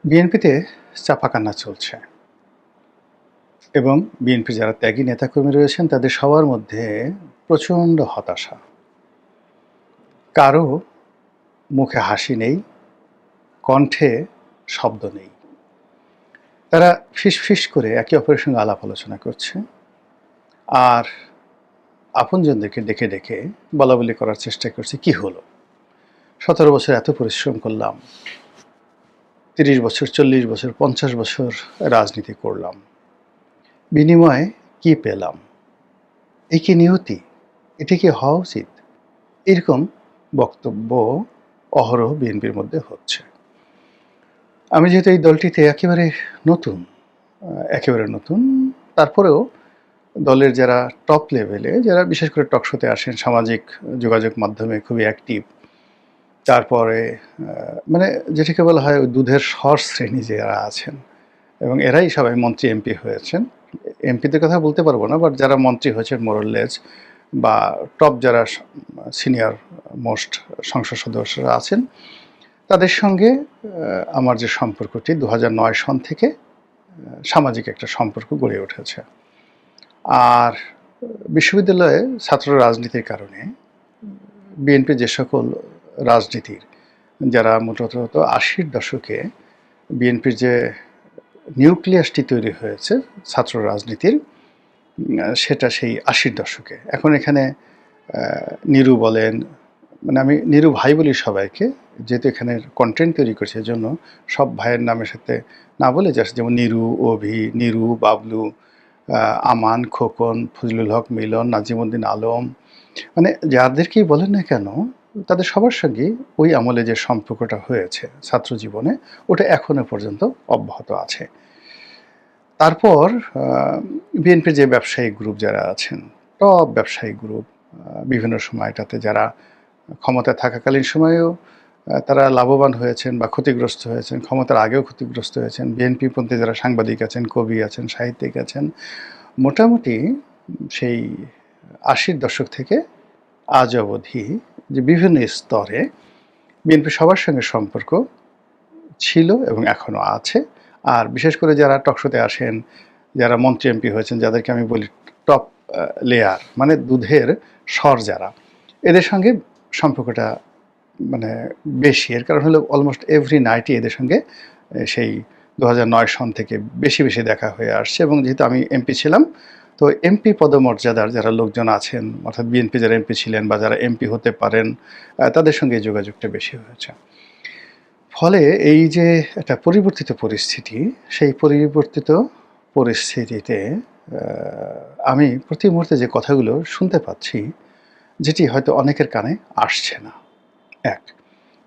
বিএনপিতে চাপাকান্না চলছে এবং বিএনপির যারা ত্যাগী নেতাকর্মী রয়েছেন তাদের সবার মধ্যে প্রচণ্ড হতাশা। কারো মুখে হাসি নেই, কণ্ঠে শব্দ নেই। তারা ফিসফিস করে একে অপরের সঙ্গে আলাপ আলোচনা করছে আর আপনজনদেরকে ডেকে ডেকে বলাবলি করার চেষ্টা করছে, কি হলো, 17 বছর এত পরিশ্রম করলাম, 30 বছর, 40 বছর, 50 বছর রাজনীতি করলাম, বিনিময়ে কি পেলাম? এই কি নিয়তি? এটা কি হওয়া উচিত? এরকম বক্তব্য অহরহ বিএনপির মধ্যে হচ্ছে। আমি যেহেতু এই দলটিতে একেবারে নতুন, তারপরেও দলের যারা টপ লেভেলে, যারা বিশেষ করে টকশোতে আসেন, সামাজিক যোগাযোগ মাধ্যমে খুবই অ্যাক্টিভ, তারপরে মানে যেটাকে বলা হয় ওই দুধের স্বর শ্রেণী যারা আছেন, এবং এরাই সবাই মন্ত্রী এমপি হয়েছেন। এমপিদের কথা বলতে পারবো না, বাট যারা মন্ত্রী হয়েছেন মোরলেস বা টপ যারা সিনিয়র মোস্ট সংসদ সদস্যরা আছেন, তাদের সঙ্গে আমার যে সম্পর্কটি 2009 সন থেকে সামাজিক একটা সম্পর্ক গড়ে উঠেছে। আর বিশ্ববিদ্যালয়ে ছাত্র রাজনীতির কারণে বিএনপি যে সকল রাজনীতির যারা মোটামুটি 80-র দশকে বিএনপির যে নিউক্লিয়াসটি তৈরি হয়েছে ছাত্র রাজনীতির, সেটা সেই 80-র দশকে। এখন এখানে নিরু বলেন, মানে আমি নিরু ভাই বলি সবাইকে, যেহেতু এখানে কন্টেন্ট তৈরি করছে, এজন্য সব ভাইয়ের নামের সাথে না বলে জাস্ট, যেমন নিরু, অভি, নিরু, বাবলু, আমান, খোকন, ফজলুল হক, মিলন, নাজিমুদ্দিন আলম, মানে যাদেরকেই বলেন না কেন, তাদের সবার সঙ্গে ওই আমলে যে সম্পর্কটা হয়েছে ছাত্র জীবনে, ওটা এখনো পর্যন্ত অব্যাহত আছে। তারপর বিএনপির যে ব্যবসায়িক গ্রুপ যারা আছেন, টপ ব্যবসায়িক গ্রুপ, বিভিন্ন সময়টাতে যারা ক্ষমতায় থাকাকালীন সময়েও তারা লাভবান হয়েছেন বা ক্ষতিগ্রস্ত হয়েছেন, ক্ষমতার আগেও ক্ষতিগ্রস্ত হয়েছেন। বিএনপিপন্থী যারা সাংবাদিক আছেন, কবি আছেন, সাহিত্যিক আছেন, মোটামুটি সেই 80-র দশক থেকে আজ অবধি যে বিভিন্ন স্তরে বিএনপি সবার সঙ্গে সম্পর্ক ছিল এবং এখনও আছে। আর বিশেষ করে যারা টকশোতে আসেন, যারা মন্ত্রী এমপি হয়েছেন, যাদেরকে আমি বলি টপ লেয়ার, মানে দুধের স্বর যারা, এদের সঙ্গে সম্পর্কটা মানে বেশি। এর কারণ হলো অলমোস্ট এভরি নাইটই এদের সঙ্গে সেই 2009 সন থেকে বেশি বেশি দেখা হয়ে আসছে। এবং যেহেতু আমি এমপি ছিলাম, তো এমপি পদমর্যাদার যারা লোকজন আছেন, অর্থাৎ বিএনপি যারা এমপি ছিলেন বা যারা এমপি হতে পারেন, তাদের সঙ্গে যোগাযোগটা বেশি হয়েছে। ফলে এই যে একটা পরিবর্তিত পরিস্থিতি, সেই পরিবর্তিত পরিস্থিতিতে আমি প্রতি মুহূর্তে যে কথাগুলো শুনতে পাচ্ছি, যেটি হয়তো অনেকের কানে আসছে না। 1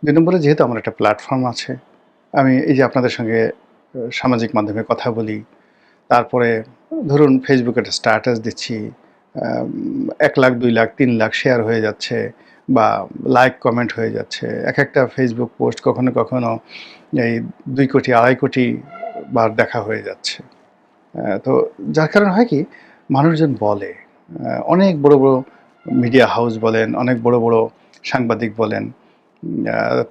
2 নম্বরে যেহেতু আমার একটা প্ল্যাটফর্ম আছে, আমি এই যে আপনাদের সঙ্গে সামাজিক মাধ্যমে কথা বলি, তারপরে ধরুন ফেসবুকে একটা স্ট্যাটাস দিচ্ছি, 1 লাখ, 2 লাখ, 3 লাখ শেয়ার হয়ে যাচ্ছে বা লাইক কমেন্ট হয়ে যাচ্ছে। একটা ফেসবুক পোস্ট কখনো কখনো এই 2 কোটি, 2.5 কোটি বার দেখা হয়ে যাচ্ছে। তো যার কারণে হয় কি, মানুষজন বলে, অনেক বড় বড় মিডিয়া হাউস বলেন, অনেক বড় বড় সাংবাদিক বলেন,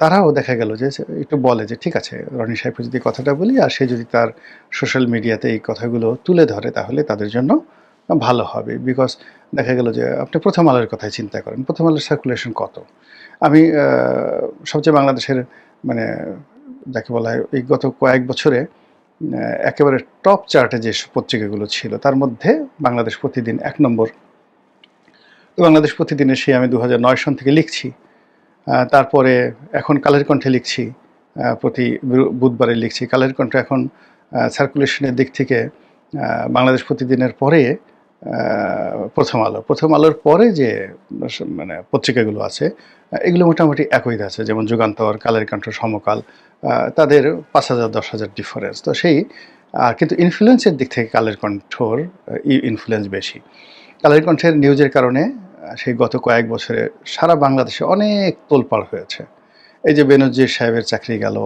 তারাও দেখা গেল যে একটু বলে যে ঠিক আছে, রনি সাহেবকে যদি কথাটা বলি আর সে যদি তার সোশ্যাল মিডিয়াতে এই কথাগুলো তুলে ধরে, তাহলে তাদের জন্য ভালো হবে। বিকজ দেখা গেল যে আপনি প্রথম আলোর কথাই চিন্তা করেন, প্রথম আলোর সার্কুলেশন কত। আমি সবচেয়ে বাংলাদেশের মানে যাকে বলা হয় এই গত কয়েক বছরে একেবারে টপ চার্টে যে পত্রিকাগুলো ছিল, তার মধ্যে বাংলাদেশ প্রতিদিন 1 নম্বর। তো বাংলাদেশ প্রতিদিনে সেই আমি 2009 সন থেকে লিখছি। তারপরে এখন কালের কণ্ঠে লিখছি, প্রতি বুধবারে লিখছি। কালের কণ্ঠ এখন সার্কুলেশনের দিক থেকে বাংলাদেশ প্রতিদিনের পরে প্রথম আলোর পরে যে মানে পত্রিকাগুলো আছে, এগুলো মোটামুটি একই আছে, যেমন যুগান্তর, কালের কণ্ঠ, সমকাল, তাদের 5,000 10,000 ডিফারেন্স। তো সেই কিন্তু ইনফ্লুয়েন্সের দিক থেকে কালের কণ্ঠর ইনফ্লুয়েন্স বেশি। কালের কণ্ঠের নিউজের কারণে সেই গত কয়েক বছরে সারা বাংলাদেশে অনেক তোলপাড় হয়েছে। এই যে বেনজির সাহেবের চাকরি গেল,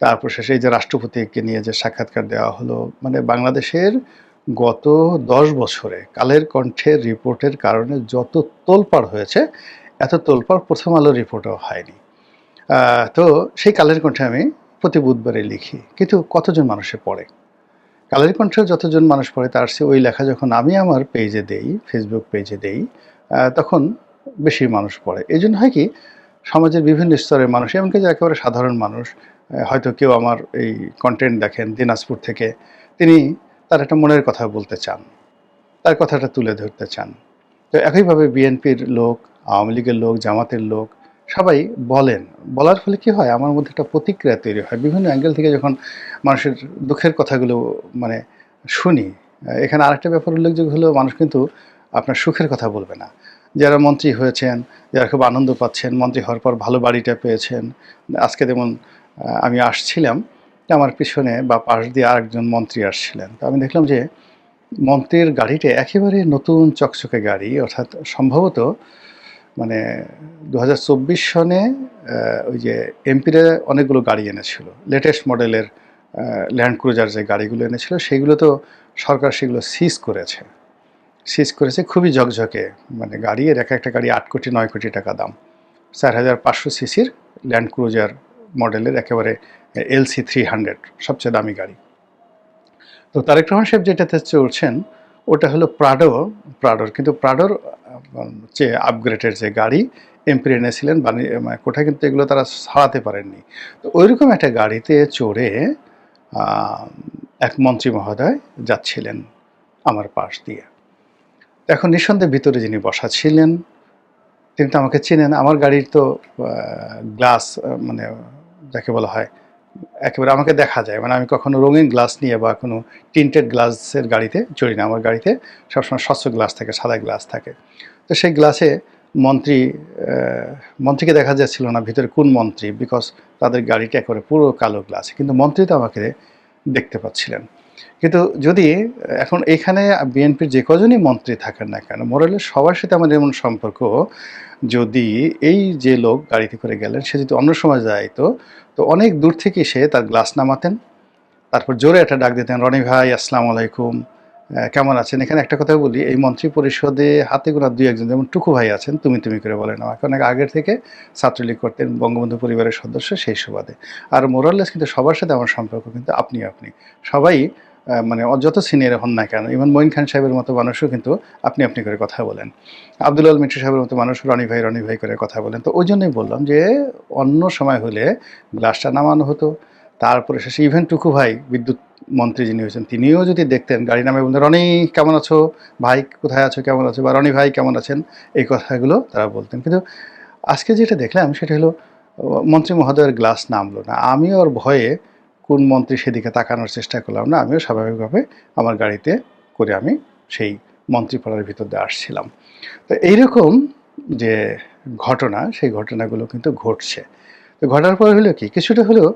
তারপর শেষে এই যে রাষ্ট্রপতিকে নিয়ে যে সাক্ষাৎকার দেওয়া হলো, মানে বাংলাদেশের গত 10 বছরে কালের কণ্ঠের রিপোর্টের কারণে যত তোলপাড় হয়েছে, এত তোলপাড় প্রথম আলোর রিপোর্টও হয়নি। তো সেই কালের কণ্ঠে আমি প্রতি বুধবারে লিখি, কিন্তু কতজন মানুষে পড়ে? কালের কণ্ঠে যতজন মানুষ পড়ে তার চেয়ে ওই লেখা যখন আমি আমার পেজে দেই, ফেসবুক পেজে দেই, তখন বেশি মানুষ পড়ে। এজন্য হয় কি, সমাজের বিভিন্ন স্তরের মানুষ, এমনকি যে একেবারে সাধারণ মানুষ, হয়তো কেউ আমার এই কনটেন্ট দেখেন দিনাজপুর থেকে, তিনি তার একটা মনের কথা বলতে চান, তার কথাটা তুলে ধরতে চান। তো একইভাবে বিএনপির লোক, আওয়ামী লীগের লোক, জামাতের লোক সবাই বলেন। বলার ফলে কি হয়, আমার মধ্যে একটা প্রতিক্রিয়া তৈরি হয়। বিভিন্ন অ্যাঙ্গেল থেকে যখন মানুষের দুঃখের কথাগুলো মানে শুনি, এখানে আরেকটা ব্যাপার উল্লেখযোগ্য হলো, মানুষ কিন্তু আপনার সুখের কথা বলবে না। যারা মন্ত্রী হয়েছেন, যারা খুব আনন্দ পাচ্ছেন, মন্ত্রী হওয়ার পর ভালো বাড়িটা পেয়েছেন। আজকে যেমন আমি আসছিলাম, আমার পিছনে বা পাশ দিয়ে আরেকজন মন্ত্রী আসছিলেন। তো আমি দেখলাম যে মন্ত্রীর গাড়িটা একেবারে নতুন চকচকে গাড়ি, অর্থাৎ সম্ভবত মানে ২০২৪ সনে ওই যে এমপিরা অনেকগুলো গাড়ি এনেছিল। লেটেস্ট মডেলের ল্যান্ড ক্রুজার যে গাড়িগুলো এনেছিল, সেগুলো তো সরকার সেগুলো সিজ করেছে। সিজ করেছে খুবই ঝকঝকে মানে গাড়ি, এর একটা গাড়ি ৮ কোটি ৯ কোটি টাকা দাম। ৪৫০০ সিসির ল্যান্ড ক্রুজার মডেলের একেবারে এলসি 300 সবচেয়ে দামি গাড়ি। তো তারেক রহমান সাহেব যেটাতে চলছেন ওটা হলো প্রাডোর, কিন্তু প্রাডোর চেয়ে আপগ্রেডের যে গাড়ি এমপি এনেছিলেন মানে কোথায়, কিন্তু এগুলো তারা ছাড়াতে পারেননি। তো ওইরকম একটা গাড়িতে চড়ে এক মন্ত্রী মহোদয় যাচ্ছিলেন আমার পাশ দিয়ে। এখন নিঃসন্দেহে ভিতরে যিনি বসা ছিলেন তিনি তো আমাকে চেনেন। আমার গাড়ির তো গ্লাস মানে যাকে বলা হয় একেবারে আমাকে দেখা যায়, মানে আমি কখনো রঙিন গ্লাস নিয়ে বা কোনো টিন্টেড গ্লাসের গাড়িতে চড়ি না। আমার গাড়িতে সবসময় স্বচ্ছ গ্লাস থাকে, সাদা গ্লাস থাকে। তো সেই গ্লাসে মন্ত্রীকে দেখা যাচ্ছিল না ভিতরে কোন মন্ত্রী, বিকজ তাদের গাড়িটা একেবারে পুরো কালো গ্লাস, কিন্তু মন্ত্রী তো আমাকে দেখতে পাচ্ছিলেন। কিন্তু যদি এখন এখানে বিএনপির যে কজনই মন্ত্রী থাকেন না কেন, মোরালের সবার সাথে আমাদের এমন সম্পর্ক, যদি এই যে লোক গাড়িতে করে গেলেন সে যদি অন্য সময় যাইতো, তো অনেক দূর থেকে সে তার গ্লাস নামাতেন, তারপর জোরে একটা ডাক দিতেন, রনি ভাই আসসালামু আলাইকুম, কেমন আছেন। এখানে একটা কথা বলি, এই মন্ত্রী পরিষদে হাতে গোনা দুই একজন, যেমন টুকু ভাই আছেন, তুমি তুমি করে বলেন, এখন আগের থেকে ছাত্রলীগ করতেন, বঙ্গবন্ধু পরিবারের সদস্য, সেই সুবাদে। আর মোরাললেস কিন্তু সবার সাথে আমার সম্পর্ক কিন্তু আপনি সবাই মানে যত সিনিয়র হন না কেন, ইভেন মঈন খান সাহেবের মতো মানুষও কিন্তু আপনি আপনি করে কথা বলেন, আব্দুল আল মিন্টু সাহেবের মতো মানুষ রনি ভাই করে কথা বলেন। তো ওই জন্যই বললাম যে অন্য সময় হলে গ্লাসটা নামানো হতো, তারপরে শেষে ইভেন টুকু ভাই বিদ্যুৎ মন্ত্রী যিনি হয়েছেন তিনিও যদি দেখতেন গাড়ি নামে বলতেন, রনি কেমন আছো ভাই, কোথায় আছো, কেমন আছো, বা রনি ভাই কেমন আছেন, এই কথাগুলো তারা বলতেন। কিন্তু আজকে যেটা দেখলাম সেটা হলো মন্ত্রী মহোদয়ের গ্লাস নামলো না। আমিও ওর ভয়ে কোন মন্ত্রী সেদিকে তাকানোর চেষ্টা করলাম না, আমিও স্বাভাবিকভাবে আমার গাড়িতে করে আমি সেই মন্ত্রীপাড়ার ভিতর দিয়ে আসছিলাম। তো এইরকম যে ঘটনা, সেই ঘটনাগুলো কিন্তু ঘটছে। তো ঘটার পরে হলো কি, কিছুটা হলেও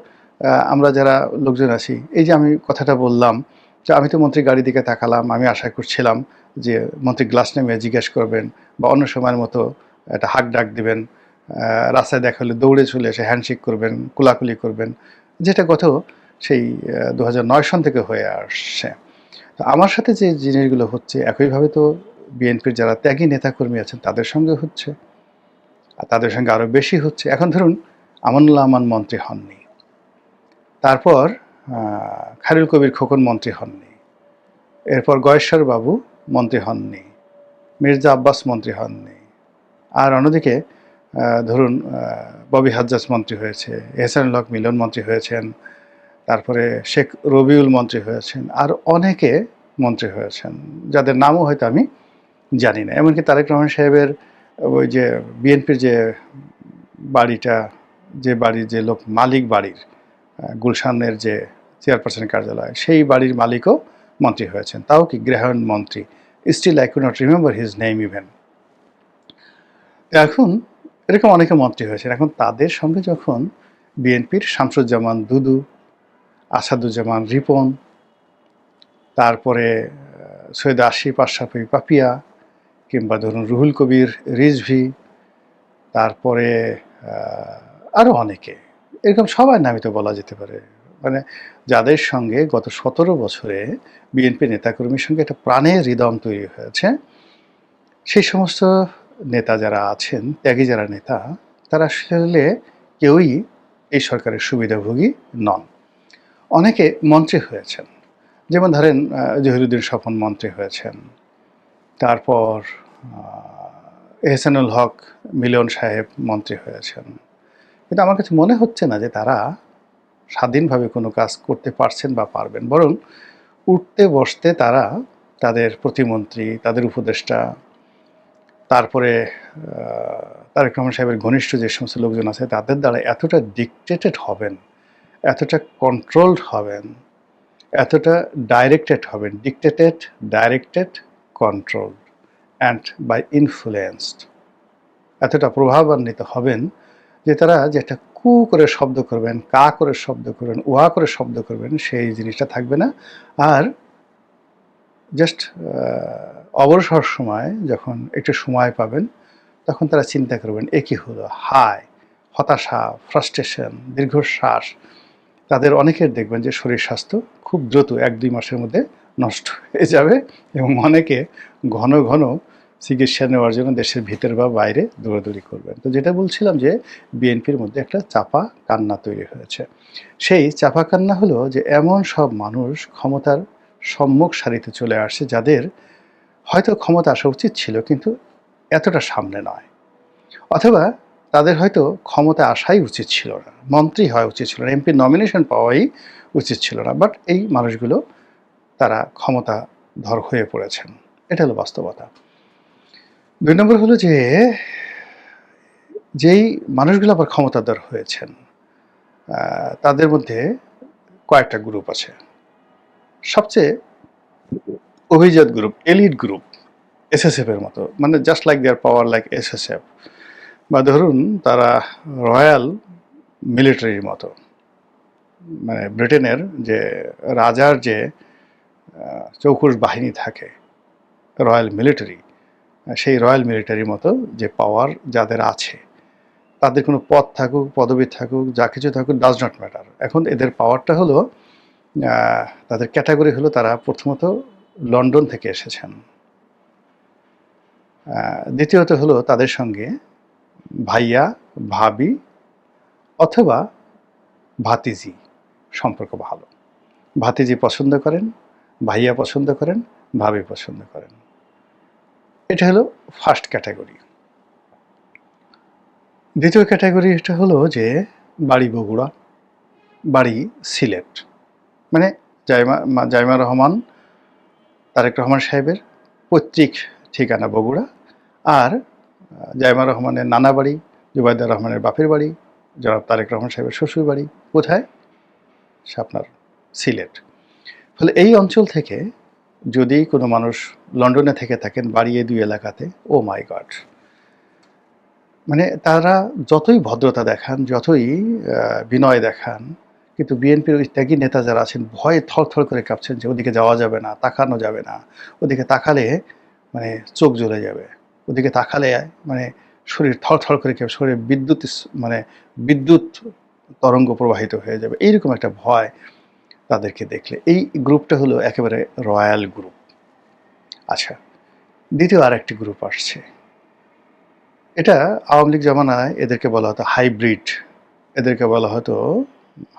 আমরা যারা লোকজন আছি, এই যে আমি কথাটা বললাম যে আমি তো মন্ত্রীর গাড়ির দিকে তাকালাম, আমি আশা করছিলাম যে মন্ত্রী গ্লাস নেমে জিজ্ঞেস করবেন বা অন্য সময়ের মতো একটা হাক ডাক দিবেন, রাস্তায় দেখা হলে দৌড়ে চলে এসে হ্যান্ডশেক করবেন, কোলাকুলি করবেন, যেটা গত সেই ২০০৯ সন থেকে হয়ে আসছে। তো আমার সাথে যে জিনিসগুলো হচ্ছে একইভাবে তো বিএনপির যারা ত্যাগী নেতাকর্মী আছেন তাদের সঙ্গে হচ্ছে, আর তাদের সঙ্গে আরও বেশি হচ্ছে। এখন ধরুন আমানুল্লাহ আমান মন্ত্রী হননি, তারপর খায়রুল কবির খোকন মন্ত্রী হননি, এরপর গয়েশ্বর বাবু মন্ত্রী হননি, মির্জা আব্বাস মন্ত্রী হননি, আর অন্যদিকে ধরুন ববি হাজ্জাজ মন্ত্রী হয়েছে, এহসানুল হক মিলন মন্ত্রী হয়েছেন, তারপরে শেখ রবিউল মন্ত্রী হয়েছেন, আর অনেকে মন্ত্রী হয়েছেন যাদের নামও হয়তো আমি জানি না। এমনকি তারেক রহমান সাহেবের ওই যে বিএনপির যে বাড়িটা, যে বাড়ির যে লোক মালিক বাড়ির, গুলশানের যে চেয়ারপারসনের কার্যালয়, সেই বাড়ির মালিকও মন্ত্রী হয়েছেন, তাও কি গ্রাহাম মন্ত্রী। Still I could not remember his name even. এখন এরকম অনেকে মন্ত্রী হয়েছেন। এখন তাদের সঙ্গে যখন বিএনপির শামসুজ্জামান দুদু, আসাদুজ্জামান রিপন, তারপরে সৈয়দ আশিফ আশরাফি পাপিয়া, কিংবা ধরুন রুহুল কবির রিজভি, তারপরে আরও অনেকে, এরকম সবার নামই তো বলা যেতে পারে, মানে যাদের সঙ্গে গত ১৭ বছরে বিএনপি নেতাকর্মীর সঙ্গে একটা প্রাণের হৃদম তৈরি হয়েছে, সেই সমস্ত নেতা যারা আছেন, ত্যাগী যারা নেতা, তারা আসলে কেউই এই সরকারের সুবিধাভোগী নন। অনেকে মন্ত্রী হয়েছেন, যেমন ধরেন জহিরুদ্দিন স্বপন মন্ত্রী হয়েছেন, তারপর এহসানুল হক মিলন সাহেব মন্ত্রী হয়েছেন। কিন্তু আমার কাছে মনে হচ্ছে না যে তারা স্বাধীনভাবে কোনো কাজ করতে পারছেন বা পারবেন, বরং উঠতে বসতে তারা তাদের প্রতিমন্ত্রী, তাদের উপদেষ্টা, তারপরে তারেক রহমান সাহেবের ঘনিষ্ঠ যে সমস্ত লোকজন আছে তাদের দ্বারা এতটা ডিকটেটেড হবেন, এতটা কন্ট্রোলড হবেন, এতটা ডাইরেক্টেড হবেন, dictated, directed, controlled and by influenced, এতটা প্রভাবান্বিত হবেন যে তারা যেটা কু করে শব্দ করবেন, কা করে শব্দ করবেন, ওয়া করে শব্দ করবেন, সেই জিনিসটা থাকবে না। আর জাস্ট অবসর সময় যখন একটু সময় পাবেন তখন তারা চিন্তা করবেন এ কী হলো, হায়, হতাশা, ফ্রাস্ট্রেশন, দীর্ঘশ্বাস। তাদের অনেকের দেখবেন যে শরীর স্বাস্থ্য খুব দ্রুত 1-2 মাসের মধ্যে নষ্ট হয়ে যাবে এবং অনেকে ঘন ঘন চিকিৎসা নেওয়ার জন্য দেশের ভিতর বা বাইরে দৌড়াদৌড়ি করবেন। তো যেটা বলছিলাম যে বিএনপির মধ্যে একটা চাপা কান্না তৈরি হয়েছে। সেই চাপা কান্না হলো যে এমন সব মানুষ ক্ষমতার সম্মুখ সারিতে চলে আসছে যাদের হয়তো ক্ষমতা আসা উচিত ছিল কিন্তু এতটা সামনে নয়, অথবা তাদের হয়তো ক্ষমতা আসাই উচিত ছিল না, মন্ত্রী হওয়া উচিত ছিল না, এমপি নমিনেশন পাওয়াই উচিত ছিল না, বাট এই মানুষগুলো তারা ক্ষমতাধর হয়ে পড়েছেন। এটা হলো বাস্তবতা। 2 নম্বর হলো যে যেই মানুষগুলো আবার ক্ষমতাধর হয়েছেন তাদের মধ্যে কয়েকটা গ্রুপ আছে। সবচেয়ে অভিজাত গ্রুপ, এলিট গ্রুপ, এসএসএফ এর মতো, মানে জাস্ট লাইক দেয়ার পাওয়ার লাইক এসএসএফ, বা ধরুন তারা রয়্যাল মিলিটারির মতো, মানে ব্রিটেনের যে রাজার যে চৌকুশ বাহিনী থাকে রয়্যাল মিলিটারি, সেই রয়্যাল মিলিটারির মতো যে পাওয়ার যাদের আছে, তাদের কোনো পদ থাকুক, পদবি থাকুক, যা কিছু থাকুক, ডাজ নট ম্যাটার। এখন এদের পাওয়ারটা হলো, তাদের ক্যাটাগরি হলো তারা প্রথমত লন্ডন থেকে এসেছেন, দ্বিতীয়ত হলো তাদের সঙ্গে ভাইয়া, ভাবি অথবা ভাতিজি সম্পর্ক ভালো। ভাতিজি পছন্দ করেন, ভাইয়া পছন্দ করেন, ভাবি পছন্দ করেন। এটা হলো ফার্স্ট ক্যাটাগরি। দ্বিতীয় ক্যাটাগরিটা হলো যে বাড়ি বগুড়া, বাড়ি সিলেট, মানে জাইমা রহমান, তারেক রহমান সাহেবের পৈতৃক ঠিকানা বগুড়া, আর জাইমা রহমানের নানা বাড়ি, জুবাইদা রহমানের বাপের বাড়ি, জনাব তারেক রহমান সাহেবের শ্বশুর বাড়ি কোথায়, আপনার সিলেট। ফলে এই অঞ্চল থেকে যদি কোনো মানুষ লন্ডনে থেকে থাকেন বাড়ি এই 2 এলাকাতে, ও মাই গড, মানে তারা যতই ভদ্রতা দেখান, যতই বিনয় দেখান, কিন্তু বিএনপির ওই ত্যাগী নেতা যারা আছেন ভয়ে থরথর করে কাঁপছেন যে ওদিকে যাওয়া যাবে না, তাকানো যাবে না, ওদিকে তাকালে মানে চোখ জ্বলে যাবে, ওদিকে তাকালে মানে শরীর থরথর করে কাঁপে, শরীরে বিদ্যুৎ তরঙ্গ প্রবাহিত হয়ে যাবে, এইরকম একটা ভয় তাদেরকে দেখলে। এই গ্রুপটা হলো একেবারে রয়্যাল গ্রুপ। আচ্ছা, দ্বিতীয় আরেকটি গ্রুপ আসছে, এটা আওয়ামী লীগ জমানায় এদেরকে বলা হতো হাইব্রিড, এদেরকে বলা হতো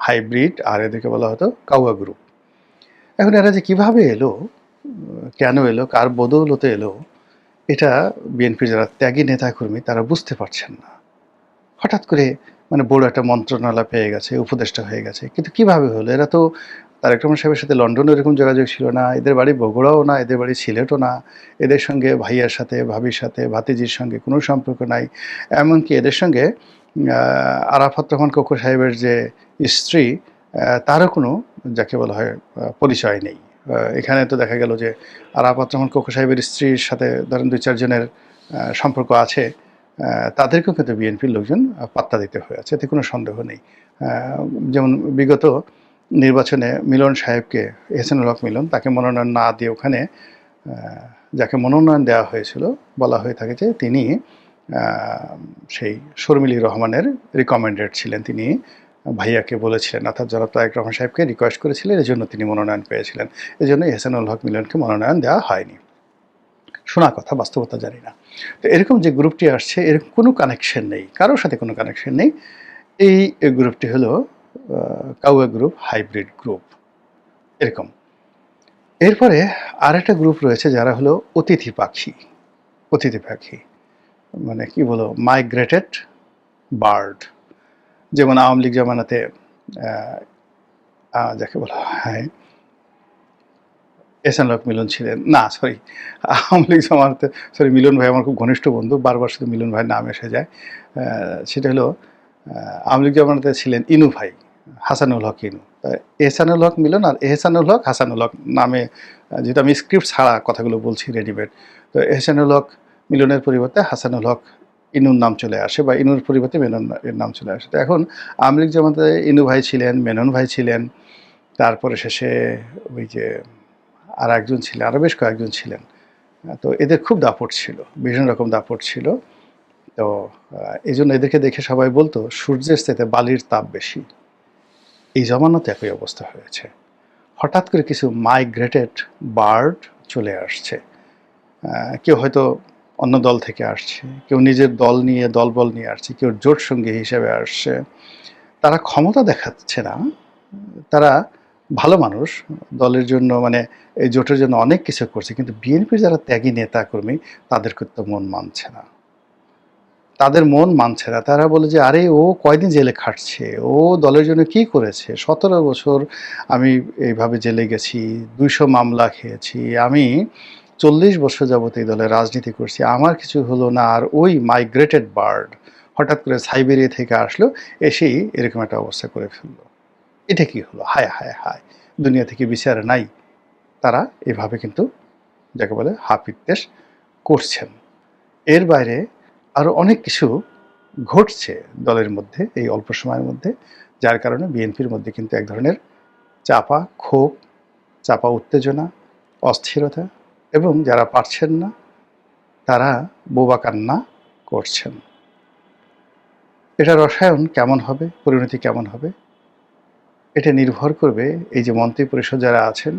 হাইব্রিড, আর এদেরকে বলা হতো কাউয়া গ্রুপ। এখন এরা যে কীভাবে এলো, কেন এলো, কার বদৌলতে এলো, এটা বিএনপির যারা ত্যাগী নেতাকর্মী তারা বুঝতে পারছেন না। হঠাৎ করে মানে বড় একটা মন্ত্রণালয় পেয়ে গেছে, উপদেষ্টা হয়ে গেছে, কিন্তু কিভাবে হলো? এরা তো তারেক রহমান সাহেবের সাথে লন্ডনে এরকম যোগাযোগ ছিল না, এদের বাড়ি বগুড়াও না, এদের বাড়ি সিলেটও না, এদের সঙ্গে ভাইয়ার সাথে, ভাবির সাথে, ভাতিজির সঙ্গে কোনো সম্পর্ক নাই। এমনকি এদের সঙ্গে আরাফাত রহমান কোকো সাহেবের যে স্ত্রী, তারও কোনো যাকে বলা হয় পরিচয় নেই। এখানে তো দেখা গেল যে আরাফাত রহমান কোকো সাহেবের স্ত্রীর সাথে ধরেন 2-4 জনের সম্পর্ক আছে, তাদেরকেও কিন্তু বিএনপির লোকজন পাত্তা দিতে হয়েছে, এতে কোনো সন্দেহ নেই। যেমন বিগত নির্বাচনে মিলন সাহেবকে, এহসানুল হক মিলন, তাকে মনোনয়ন না দিয়ে ওখানে যাকে মনোনয়ন দেওয়া হয়েছিল বলা হয়ে থাকে যে তিনি সেই শর্মিলী রহমানের রিকমেন্ডেড ছিলেন, তিনি ভাইয়াকে বলেছিলেন, অর্থাৎ জনাব তারেক রহমান সাহেবকে রিকোয়েস্ট করেছিলেন, এজন্য তিনি মনোনয়ন পেয়েছিলেন, এজন্য এহসানুল হক মিলনকে মনোনয়ন দেওয়া হয়নি। শোনা কথা, বাস্তবতা জানি না। তো এরকম যে গ্রুপটি আসছে, এরকম কোনো কানেকশন নেই, কারোর সাথে কোনো কানেকশন নেই, এই গ্রুপটি হলো কাউয়া গ্রুপ, হাইব্রিড গ্রুপ এরকম। এরপরে আরেকটা গ্রুপ রয়েছে যারা হলো অতিথি পাখি। অতিথি পাখি মানে কি বলবো, মাইগ্রেটেড বার্ড। যেমন আওয়ামী লীগ জামানাতে যাকে বলা হয় এহসানুল হক মিলন ছিলেন, না সরি, আওয়ামী লীগ জামানাতে, সরি, মিলন ভাই আমার খুব ঘনিষ্ঠ বন্ধু, বারবার শুধু মিলন ভাইয়ের নাম এসে যায়। সেটা হলো আওয়ামী লীগ জামানাতে ছিলেন ইনু ভাই, হাসানুল হক ইনু। এহসানুল হক মিলন আর এহসানুল হক হাসানুল হক নামে, যেহেতু আমি স্ক্রিপ্ট ছাড়া কথাগুলো বলছি রেডিমেড, তো এহসানুল হক মিলনের পরিবর্তে হাসানুল হক ইনুর নাম চলে আসে, বা ইনুর পরিবর্তে মেনন এর নাম চলে আসে। তো এখন আওয়ামী লীগ জামানাতে ইনু ভাই ছিলেন, মেনন ভাই ছিলেন, তারপরে শেষে ওই যে আর একজন ছিলেন, আরও বেশ কয়েকজন ছিলেন। তো এদের খুব দাপট ছিল, বিভিন্ন রকম দাপট ছিল। তো এই জন্য এদেরকে দেখে সবাই বলতো সূর্যের চাইতে বালির তাপ বেশি। এই জমানাতে একই অবস্থা হয়েছে। হঠাৎ করে কিছু মাইগ্রেটেড বার্ড চলে আসছে। কেউ হয়তো অন্য দল থেকে আসছে, কেউ নিজের দল নিয়ে, দলবল নিয়ে আসছে, কেউ জোট সঙ্গী হিসেবে আসছে। তারা ক্ষমতা দেখাচ্ছে না, তারা ভালো মানুষ, দলের জন্য মানে এই জোটের জন্য অনেক কিছু করছে, কিন্তু বিএনপির যারা ত্যাগী নেতা কর্মী তাদের তো মন মানছে না, তাদের মন মানছে না। তারা বলে যে আরে ও কয়দিন জেলে খাটছে, ও দলের জন্য কি করেছে, 17 বছর আমি এইভাবে জেলে গেছি, 200 মামলা খেয়েছি, আমি 40 বছর যাবত এই দলে রাজনীতি করছি, আমার কিছু হলো না, আর ওই মাইগ্রেটেড বার্ড হঠাৎ করে সাইবেরিয়া থেকে আসলো, এসেই এরকম একটা অবস্থা করে ফেললো। এটা কি হলো, হায় হায় হায়, দুনিয়া থেকে বিচার নাই। তারা এভাবে কিন্তু যাকে বলে হাপিত্যেশ করছেন। এর বাইরে আরও অনেক কিছু ঘটছে দলের মধ্যে এই অল্প সময়ের মধ্যে, যার কারণে বিএনপির মধ্যে কিন্তু এক ধরনের চাপা ক্ষোভ, চাপা উত্তেজনা, অস্থিরতা, এবং যারা পারছেন না তারা বোবা কান্না করছেন। এটা রসায়ন কেমন হবে, পরিণতি কেমন হবে, এটা নির্ভর করবে এই যে মন্ত্রিপরিষদ যারা আছেন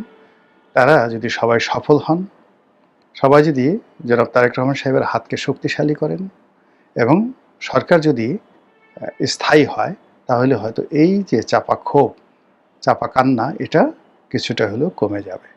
তারা যদি সবাই সফল হন, সবাই যদি জনাব তারেক রহমান সাহেবের হাতকে শক্তিশালী করেন, এবং সরকার যদি স্থায়ী হয়, তাহলে হয়তো এই যে চাপা ক্ষোভ, চাপা কান্না, এটা কিছুটা হলেও কমে যাবে।